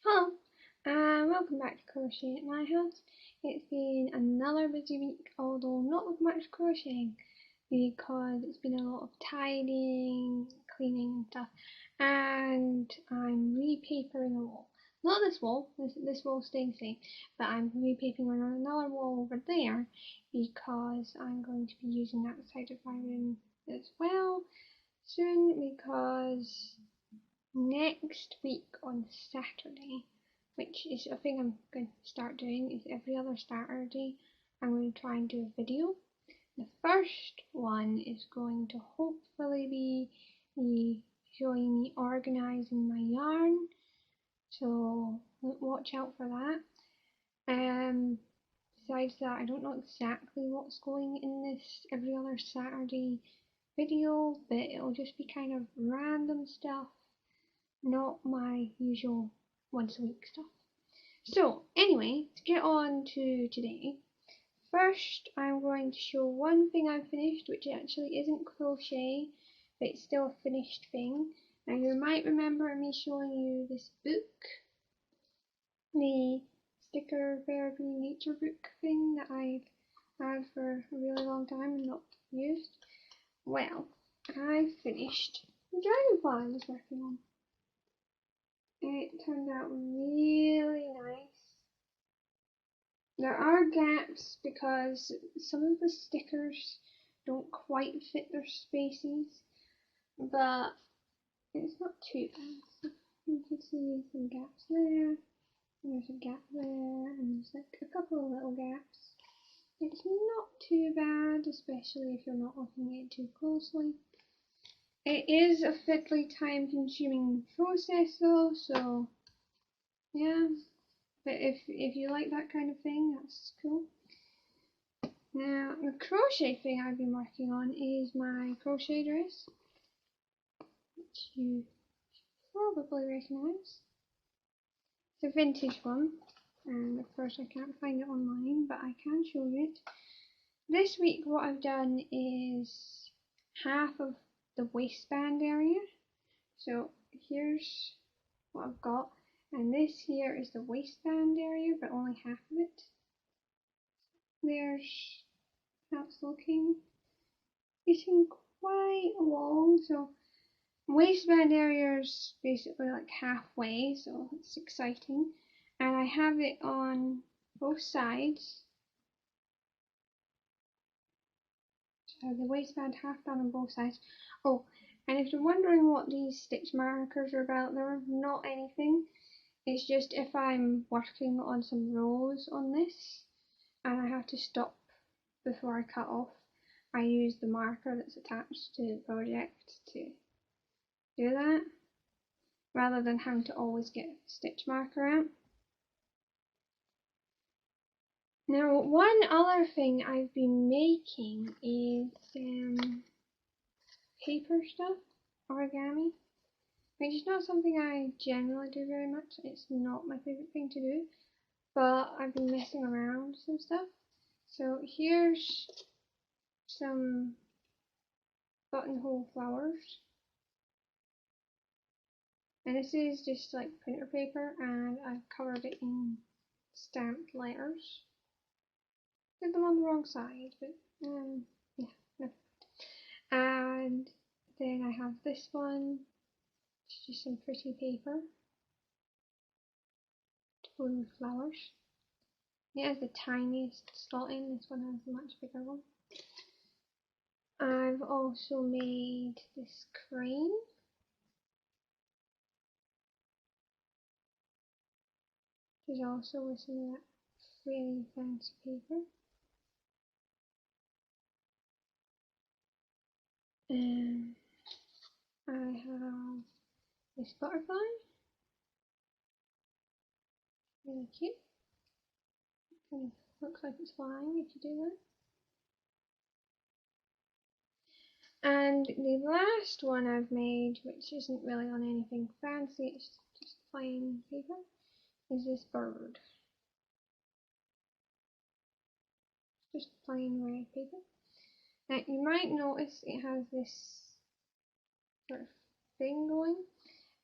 Hello, and welcome back to Crochet at my house. It's been another busy week, although not with much crocheting, because it's been a lot of tidying, cleaning and stuff, and I'm repapering a wall. Not this wall, this wall's staying the same, but I'm repapering on another wall over there, because I'm going to be using that side of my room as well soon, because next week on Saturday, which is a thing I'm going to start doing, is every other Saturday I'm going to try and do a video. The first one is going to hopefully be me showing me organising my yarn, so watch out for that. Besides that, I don't know exactly what's going in this every other Saturday video, but it'll just be kind of random stuff, not my usual once a week stuff. So anyway, to get on to today, first I'm going to show one thing I've finished, which actually isn't crochet, but it's still a finished thing. Now you might remember me showing you this book, the sticker therapy nature book thing that I've had for a really long time and not used. Well, I finished the dragonfly I was working on. It turned out really nice. There are gaps because some of the stickers don't quite fit their spaces, but it's not too bad. You can see some gaps there, and there's a gap there, and there's like a couple of little gaps. It's not too bad, especially if you're not looking at it too closely. It is a fiddly time consuming process though, so yeah. But if you like that kind of thing, that's cool. Now, the crochet thing I've been working on is my crochet dress, which you probably recognise. It's a vintage one, and of course I can't find it online, but I can show you it. This week what I've done is half of the waistband area. So here's what I've got, and this here is the waistband area, but only half of it. There's how it's looking. Getting quite long, so waistband area is basically like halfway, so it's exciting. And I have it on both sides. So the waistband half done on both sides. Oh, and if you're wondering what these stitch markers are about, they're not anything. It's just if I'm working on some rows on this and I have to stop before I cut off, I use the marker that's attached to the project to do that, rather than having to always get a stitch marker out. Now, one other thing I've been making is paper stuff, origami, which is not something I generally do very much. It's not my favourite thing to do, but I've been messing around with some stuff. So here's some buttonhole flowers, and this is just like printer paper, and I've covered it in stamped letters. Did them on the wrong side, but yeah, no. And then I have this one, it's just some pretty paper to put with flowers. It has the tiniest slot in, this one has a much bigger one. I've also made this crane. Which is also with some of that really fancy paper. I have this butterfly, really cute. It kind of looks like it's flying if you do that. And the last one I've made, which isn't really on anything fancy, it's just plain paper, is this bird. Just plain red paper. Now you might notice it has this sort of thing going.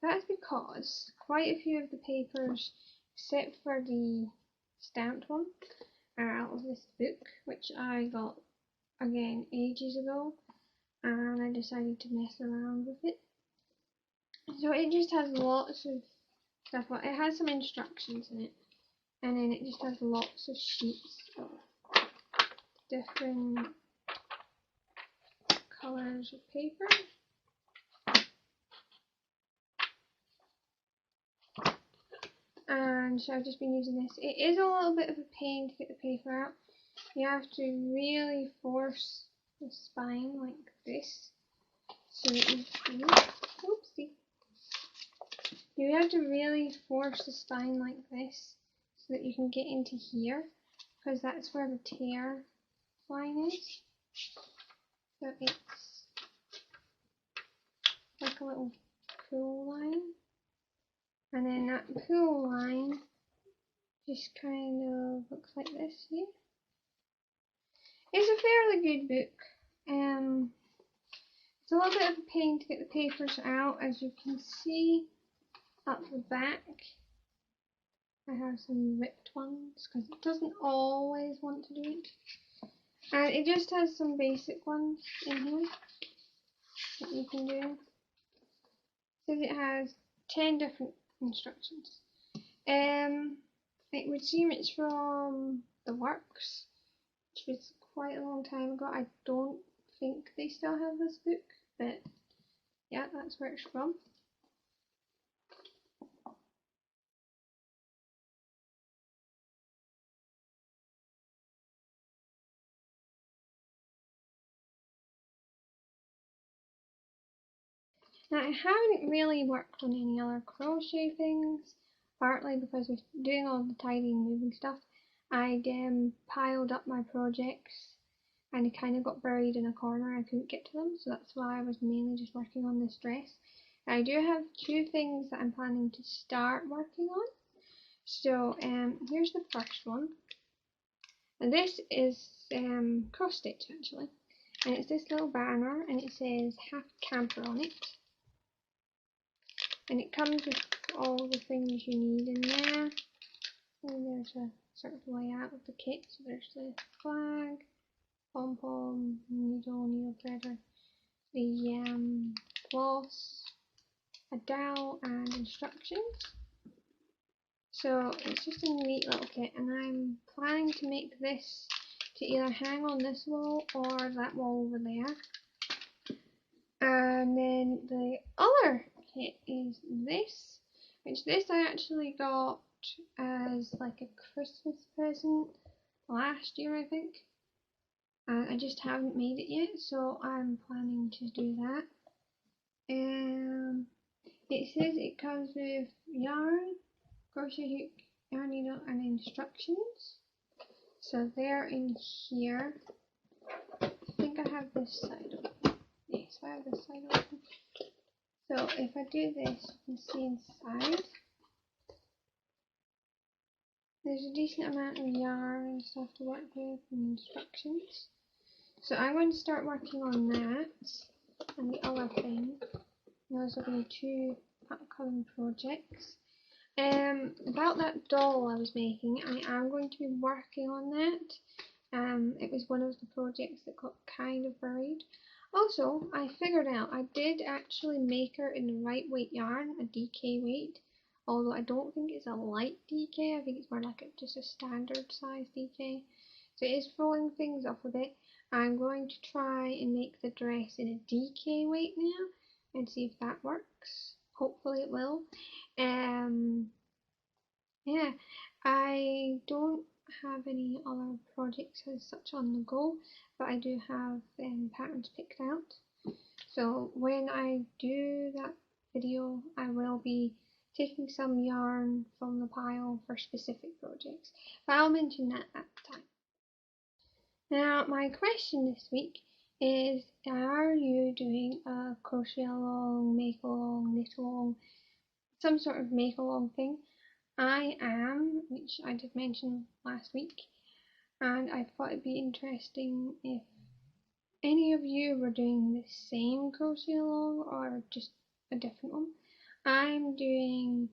That's because quite a few of the papers, except for the stamped one, are out of this book, which I got again ages ago, and I decided to mess around with it. So it just has lots of stuff. It has some instructions in it, and then it just has lots of sheets of different colours of paper. And so I've just been using this. It is a little bit of a pain to get the paper out. You have to really force the spine like this so that you can, oopsie. You have to really force the spine like this so that you can get into here, because that's where the tear line is. So it's like a little pull line, and then that pull line just kind of looks like this here. It's a fairly good book. It's a little bit of a pain to get the papers out, as you can see up the back. I have some ripped ones because it doesn't always want to do it. And it just has some basic ones in here that you can do. It says it has 10 different instructions. It would seem it's from the Works, which was quite a long time ago. I don't think they still have this book, but yeah, that's where it's from. Now, I haven't really worked on any other crochet things, partly because with doing all the tidying and moving stuff, I'd piled up my projects and they kind of got buried in a corner. I couldn't get to them, so that's why I was mainly just working on this dress. I do have 2 things that I'm planning to start working on. So here's the first one, and this is cross stitch actually, and it's this little banner and it says half camper on it. And it comes with all the things you need in there. And there's a sort of layout of the kit. So there's the flag, pom-pom, needle threader, the floss, a dowel, and instructions. So it's just a neat little kit, and I'm planning to make this to either hang on this wall or that wall over there. And then the other kit is this, which this I actually got as like a Christmas present last year, I think. And I just haven't made it yet, so I'm planning to do that. It says it comes with yarn, crochet hook, yarn needle, and instructions. So they're in here. I think I have this side open. Yes, I have this side open. So if I do this, you can see inside there's a decent amount of yarn and stuff to work with and instructions. So I'm going to start working on that and the other thing. Those will be 2 upcoming projects. About that doll I was making, I am going to be working on that. It was one of the projects that got kind of buried. Also, I figured out I did actually make her in the right weight yarn, a DK weight, although I don't think it's a light DK, I think it's more like just a standard size DK. So it is throwing things off a bit. I'm going to try and make the dress in a DK weight now and see if that works. Hopefully it will. Yeah, I don't have any other projects as such on the go, but I do have patterns picked out. So when I do that video, I will be taking some yarn from the pile for specific projects, but I'll mention that at the time. Now, my question this week is, are you doing a crochet along, make along, knit along, some sort of make along thing? I am, which I did mention last week, and I thought it'd be interesting if any of you were doing the same crochet along or just a different one. I'm doing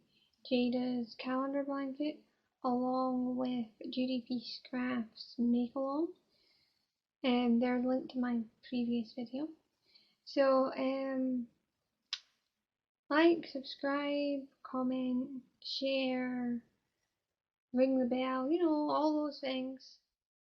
Jada's calendar blanket along with Judy Peace Crafts make along, and they're linked to my previous video. So like, subscribe, comment, share, ring the bell, all those things.